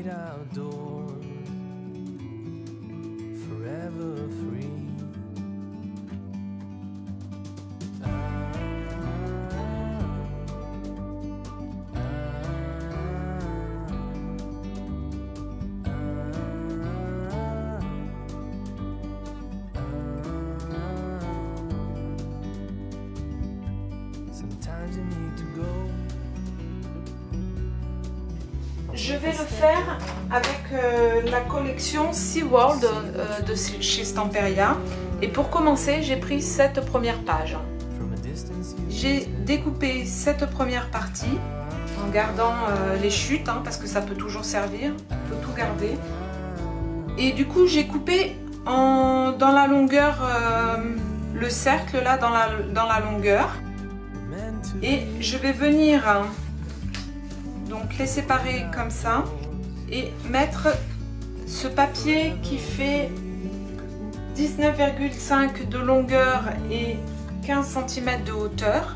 great outdoors, forever free. Sometimes you need to go. Je vais le faire avec la collection SeaWorld de chez Stamperia. Et pour commencer, j'ai pris cette première page. J'ai découpé cette première partie en gardant les chutes, hein, parce que ça peut toujours servir, il faut tout garder. Et du coup, j'ai coupé dans la longueur, le cercle là, dans la longueur. Et je vais venir donc les séparer comme ça et mettre ce papier qui fait 19,5 de longueur et 15 cm de hauteur.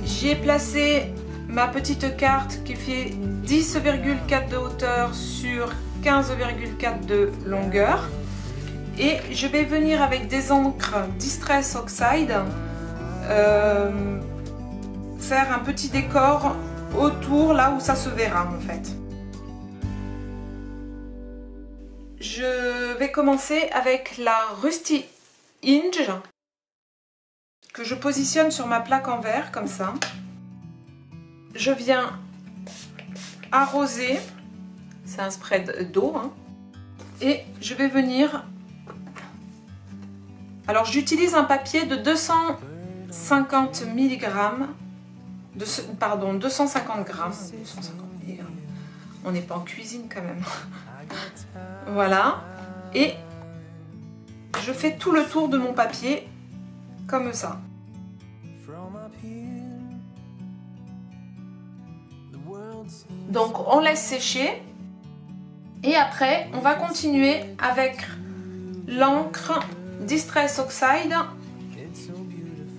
J'y ai placé ma petite carte qui fait 10,4 de hauteur sur 15,4 de longueur. Et je vais venir avec des encres Distress Oxide faire un petit décor autour, là où ça se verra en fait. Je vais commencer avec la Rusty Hinge que je positionne sur ma plaque en verre comme ça. Je viens arroser, c'est un spray d'eau, hein, et je vais venir, alors j'utilise un papier de 250 mg, pardon, 250 grammes, 250 mg. On n'est pas en cuisine quand même. Voilà, et je fais tout le tour de mon papier comme ça. Donc on laisse sécher et après on va continuer avec l'encre Distress Oxide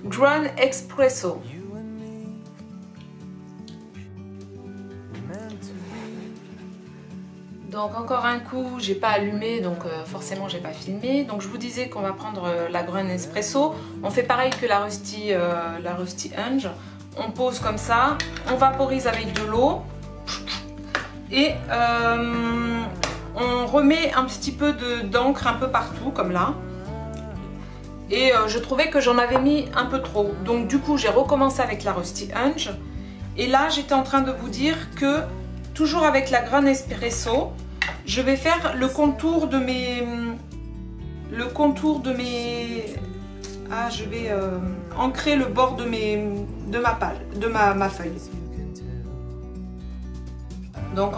Grand Espresso. Donc encore un coup, j'ai pas allumé, donc forcément j'ai pas filmé. Donc je vous disais qu'on va prendre la Grand Espresso. On fait pareil que la Rusty Hinge. On pose comme ça, on vaporise avec de l'eau et on remet un petit peu d'encre un peu partout comme là. Et je trouvais que j'en avais mis un peu trop. Donc du coup j'ai recommencé avec la Rusty Hinge. Et là j'étais en train de vous dire que toujours avec la Grand Espresso, je vais faire le contour de mes... Ah, je vais ancrer le bord de ma feuille. Donc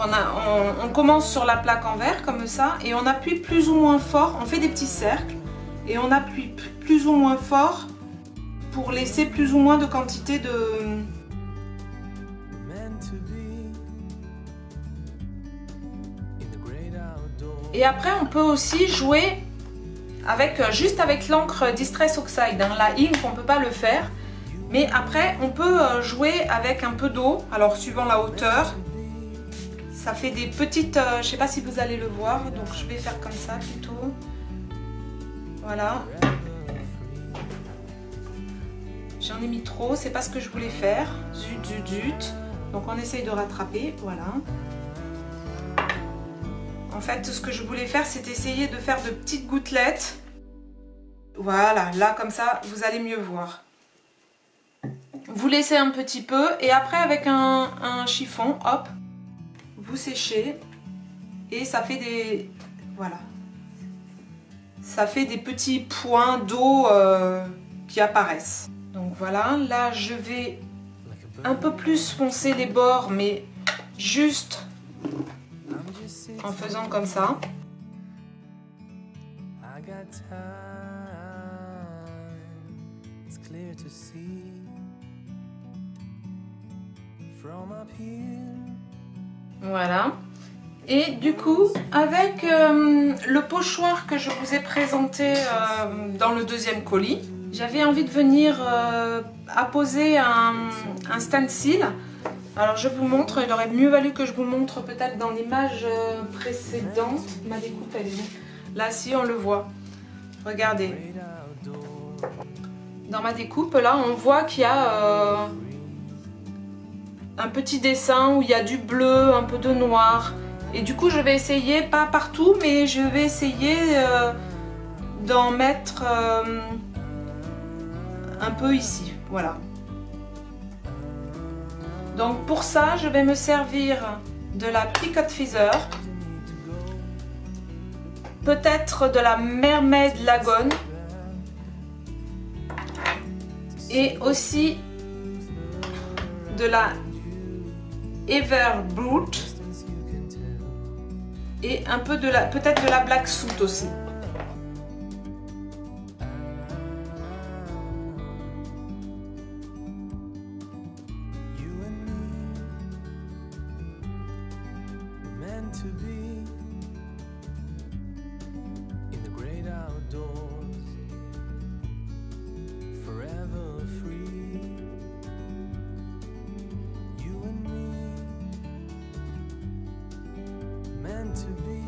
on commence sur la plaque en verre comme ça et on appuie plus ou moins fort, on fait des petits cercles et on appuie plus ou moins fort pour laisser plus ou moins de quantité de... Et après on peut aussi jouer avec, juste avec l'encre Distress Oxide, hein. La ink on ne peut pas le faire, mais après on peut jouer avec un peu d'eau, alors suivant la hauteur. Ça fait des petites, je ne sais pas si vous allez le voir, donc je vais faire comme ça plutôt. Voilà. J'en ai mis trop, c'est pas ce que je voulais faire. Zut, zut, zut. Donc on essaye de rattraper, voilà. En fait, ce que je voulais faire, c'est essayer de faire de petites gouttelettes. Voilà, là comme ça, vous allez mieux voir. Vous laissez un petit peu et après avec un chiffon, hop, vous séchez et ça fait des... Voilà. Ça fait des petits points d'eau qui apparaissent. Donc voilà, là je vais un peu plus foncer les bords, mais juste en faisant comme ça. Voilà. Et du coup, avec le pochoir que je vous ai présenté dans le deuxième colis, j'avais envie de venir apposer un stencil Alors je vous montre, il aurait mieux valu que je vous montre peut-être dans l'image précédente. Ma découpe elle est où? Là si on le voit. Regardez. Dans ma découpe là on voit qu'il y a un petit dessin où il y a du bleu, un peu de noir. Et du coup je vais essayer, pas partout, mais je vais essayer d'en mettre un peu ici. Voilà. Donc pour ça, je vais me servir de la Picotte Feather, peut-être de la Mermaid Lagoon et aussi de la Everbrute et un peu de la, peut-être de la Black Soot aussi. To be in the great outdoors, forever free. You and me, meant to be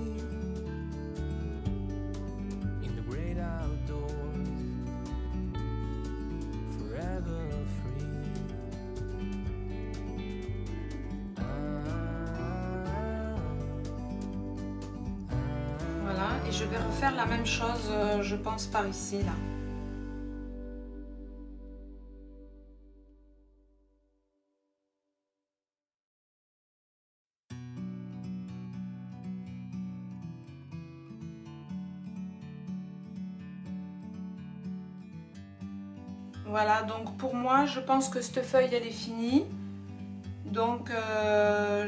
in the great outdoors, forever free. Et je vais refaire la même chose, je pense, par ici, là. Voilà, donc pour moi, je pense que cette feuille, elle est finie. Donc,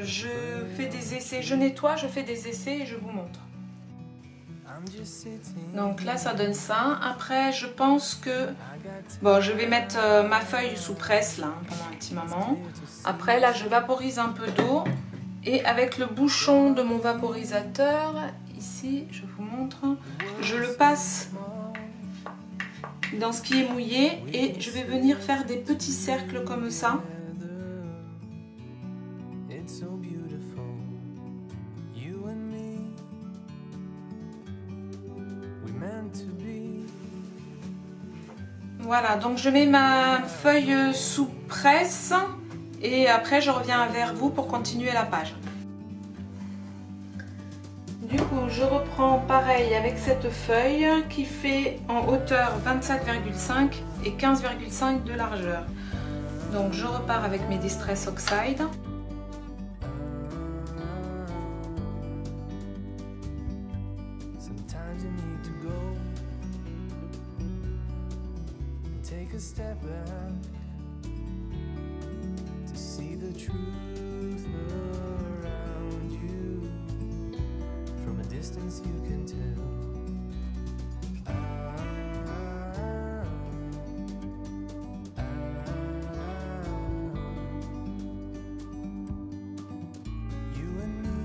je fais des essais, je nettoie, je fais des essais et je vous montre. Donc là ça donne ça. Après je pense que bon, je vais mettre ma feuille sous presse là pendant un petit moment. Après là je vaporise un peu d'eau et avec le bouchon de mon vaporisateur ici, je vous montre, je le passe dans ce qui est mouillé et je vais venir faire des petits cercles comme ça. Voilà, donc je mets ma feuille sous presse et après je reviens vers vous pour continuer la page. Du coup, je reprends pareil avec cette feuille qui fait en hauteur 27,5 et 15,5 de largeur. Donc je repars avec mes Distress Oxide. Take a step back to see the truth around you. From a distance you can tell. You and me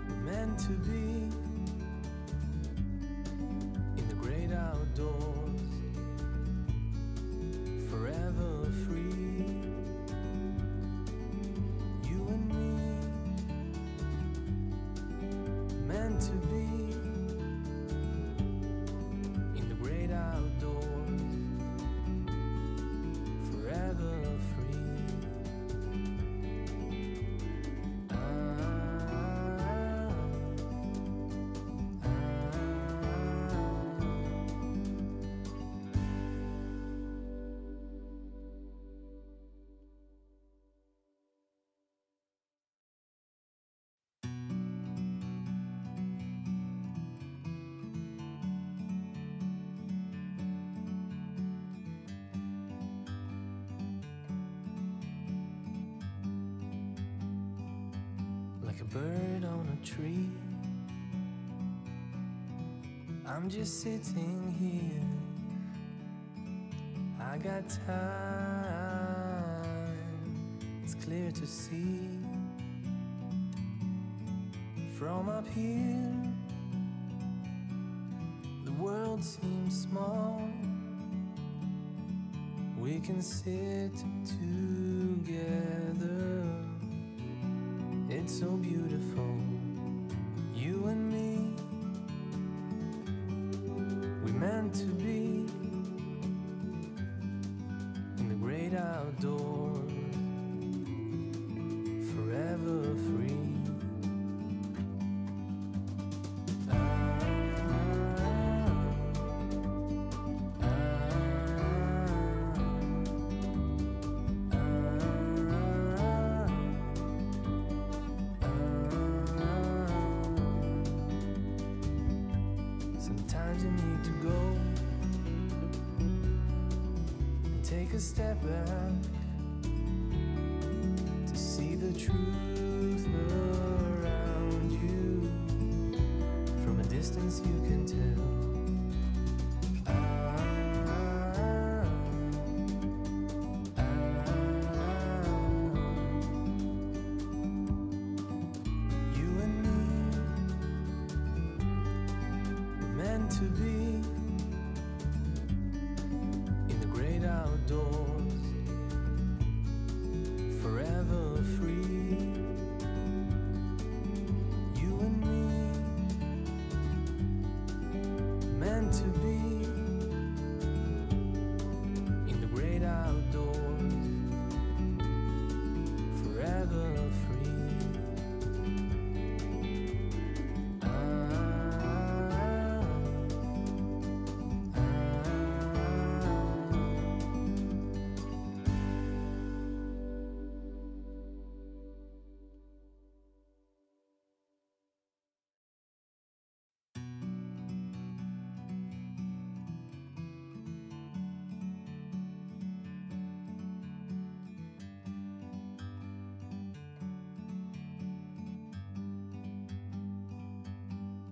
were meant to be in the great outdoors, forever free. You and me, meant to be in the great outdoors, forever free. Like a bird on a tree, I'm just sitting here. I got time, it's clear to see. From up here, the world seems small We can sit together. It's so beautiful, you and me. We meant to be in the great outdoors, forever free. Sometimes you need to go and take a step back to see the truth around you. From a distance you can tell. You and me were meant to be in the great outdoors, forever free. You and me, meant to be in the great outdoors, forever free.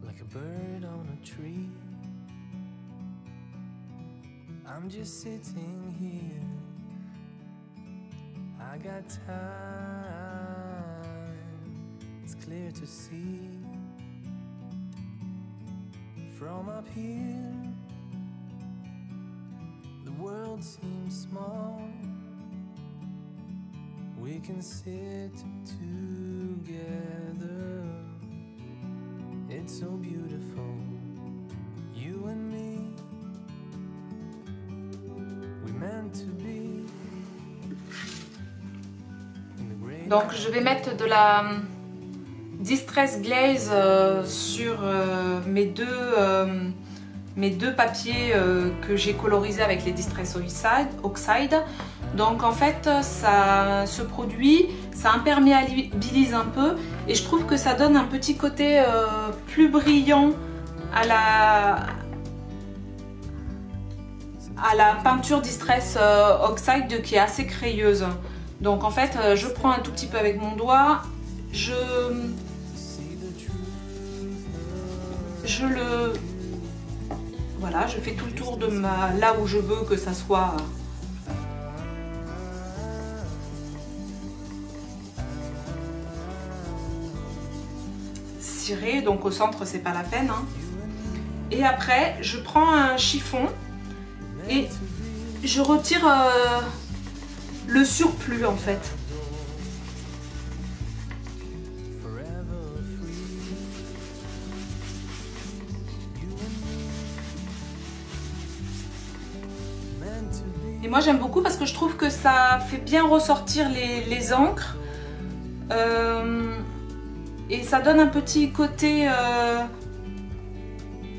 Like a bird on a tree, I'm just sitting here. I got time, it's clear to see. From up here, the world seems small. We can sit together. It's so beautiful, you and me. We meant to be in the great. Donc je vais mettre de la Distress Glaze sur mes deux papiers que j'ai colorisés avec les Distress Oxide. Donc en fait ce produit ça imperméabilise un peu et je trouve que ça donne un petit côté plus brillant à la peinture Distress Oxide qui est assez crayeuse. Donc en fait je prends un tout petit peu avec mon doigt, voilà, je fais tout le tour de là où je veux que ça soit ciré, donc au centre c'est pas la peine, hein. Et après je prends un chiffon et je retire le surplus en fait. Et moi j'aime beaucoup parce que je trouve que ça fait bien ressortir les encres et ça donne un petit côté,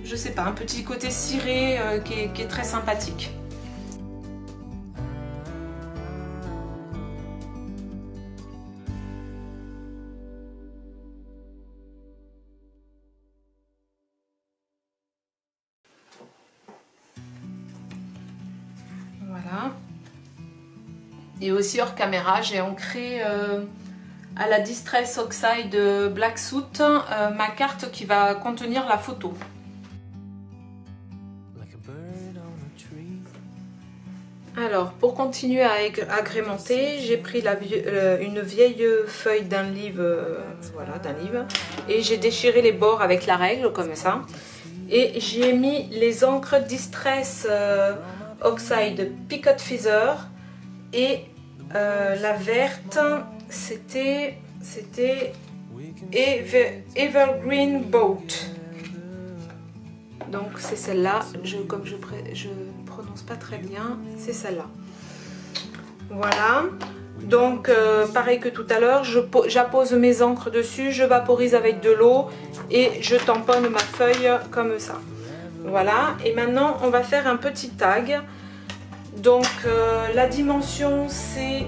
je sais pas, un petit côté ciré qui est très sympathique. Voilà. Et aussi hors caméra, j'ai ancré à la Distress Oxide Black Suit ma carte qui va contenir la photo. Alors, pour continuer à agrémenter, j'ai pris une vieille feuille d'un livre, voilà, et j'ai déchiré les bords avec la règle, comme ça. Et j'ai mis les encres Distress Oxide Picot Feather et la verte c'était Evergreen Boat. Donc c'est celle-là, comme je prononce pas très bien, c'est celle-là. Voilà, donc pareil que tout à l'heure, j'appose mes encres dessus, je vaporise avec de l'eau et je tamponne ma feuille comme ça. Voilà, et maintenant on va faire un petit tag. Donc la dimension c'est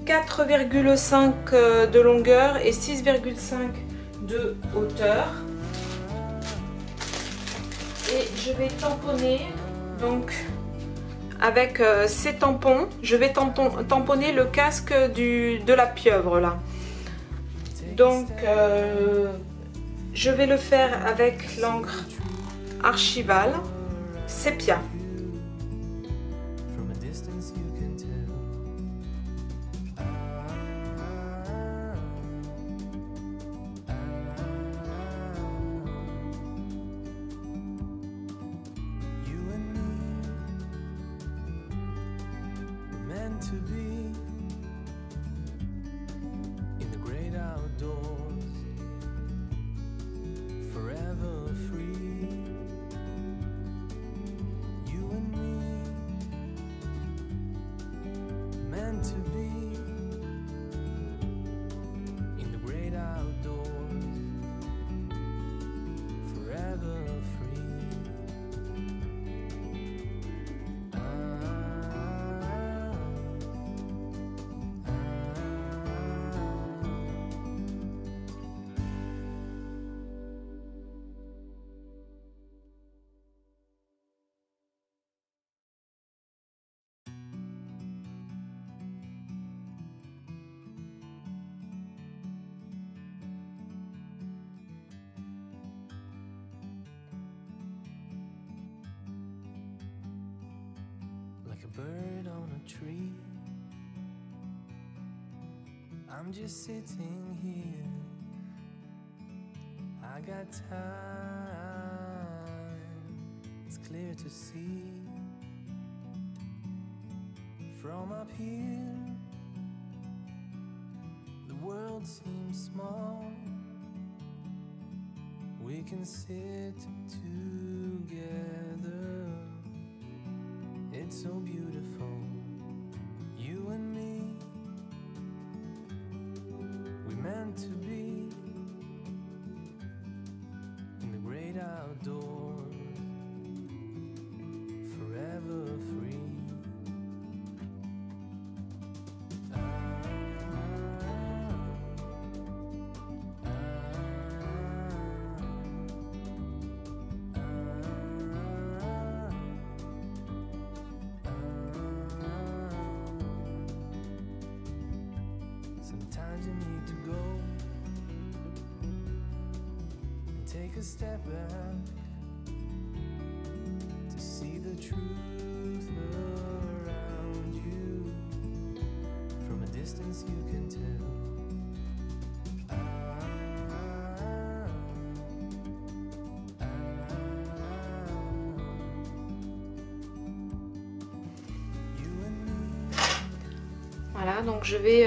4,5 de longueur et 6,5 de hauteur. Et je vais tamponner donc avec ces tampons, je vais tamponner le casque de la pieuvre là. Donc je vais le faire avec l'encre Archival Sepia. To be in the great outdoors, forever free. You and me, meant to be in the great outdoors, forever free. Like a bird on a tree, I'm just sitting here. I got time, it's clear to see. From up here, the world seems small. We can sit together. It's so beautiful, you and me. We meant to be in the great outdoors, forever free. Sometimes you need to go and take a step back to see the truth around you. From a distance you can tell. Voilà, donc je vais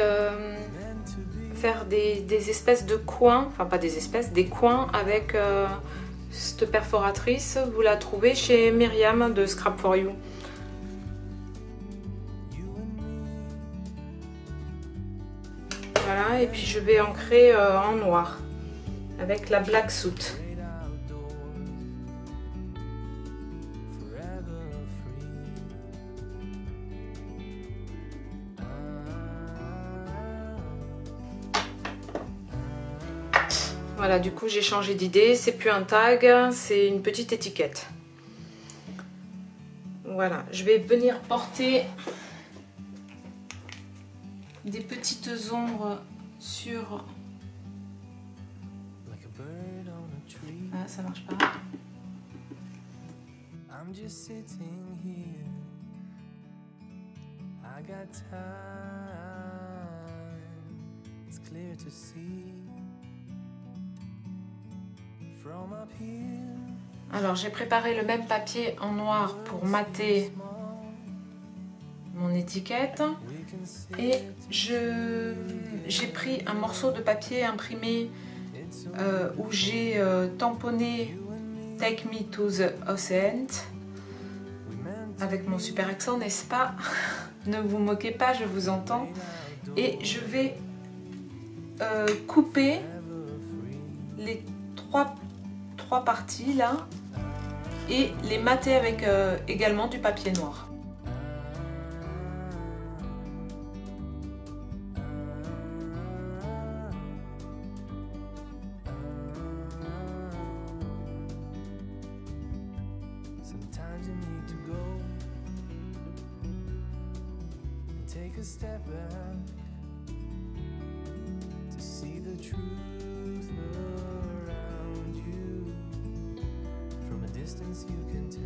faire des espèces de coins, enfin pas des espèces, des coins avec cette perforatrice. Vous la trouvez chez Myriam de Scrap for You. Voilà, et puis je vais ancrer en noir avec la Black Soot. Voilà, du coup j'ai changé d'idée, c'est plus un tag, c'est une petite étiquette. Voilà, je vais venir porter des petites ombres sur... Ah, ça marche pas. I'm just sitting here. I got time. It's clear to see. From up here, Alors j'ai préparé le même papier en noir pour mater mon étiquette et j'ai pris un morceau de papier imprimé où j'ai tamponné Take Me to the Ocean avec mon super accent, n'est-ce pas? Ne vous moquez pas, je vous entends. Et je vais couper les trois parties là et les mater avec également du papier noir. Sometimes you need to go and take a step back to see the truth around you. From a distance you can tell.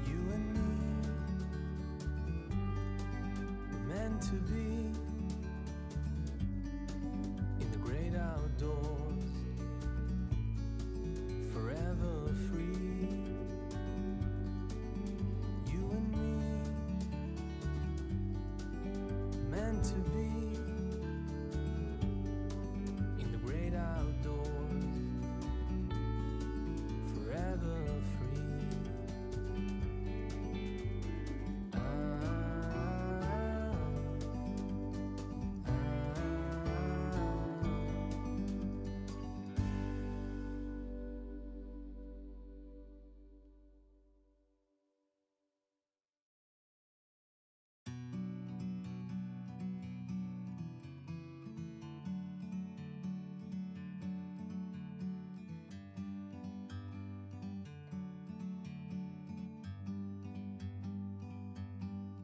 You and me were meant to be in the great outdoors, forever free. You and me meant to be in the great outdoors, forever free.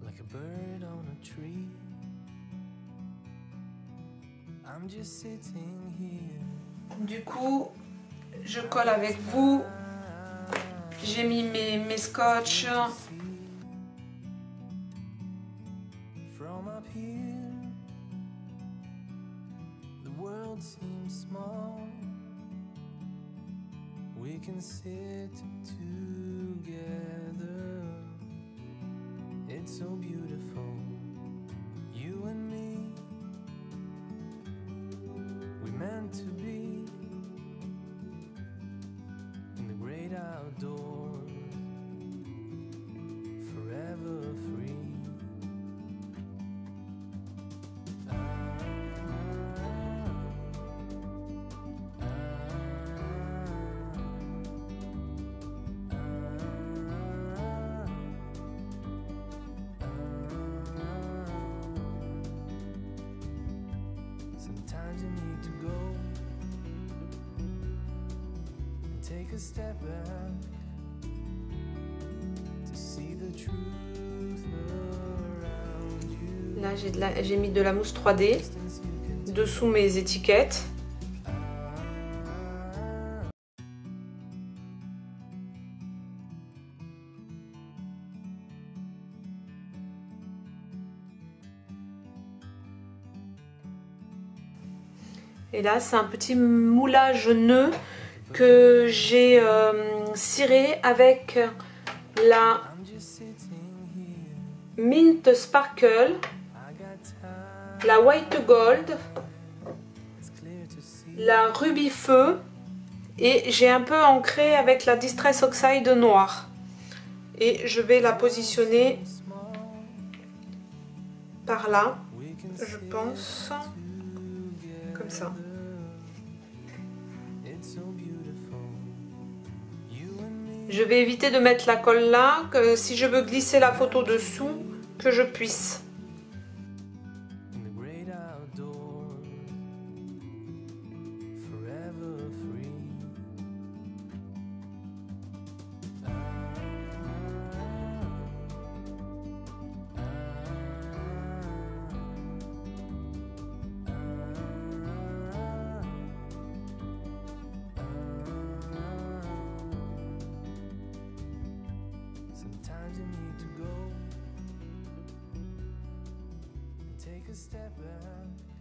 Like a bird on a tree, I'm just sitting here. Du coup, je colle avec vous. J'ai mis mes scotch. From up here, the world seems small. We can sit together. It's so beautiful. You and me, we meant to be in the great outdoors, forever free. Sometimes you need to go and take a step back to see the truth around you. Là, j'ai mis de la mousse 3D dessous mes étiquettes. Et là, c'est un petit moulage nœud que j'ai ciré avec la Mint Sparkle, la White Gold, la Ruby Feu et j'ai un peu ancré avec la Distress Oxide noire. Et je vais la positionner par là, je pense, comme ça. Je vais éviter de mettre la colle là, que si je veux glisser la photo dessous, que je puisse. Sometimes you need to go step back.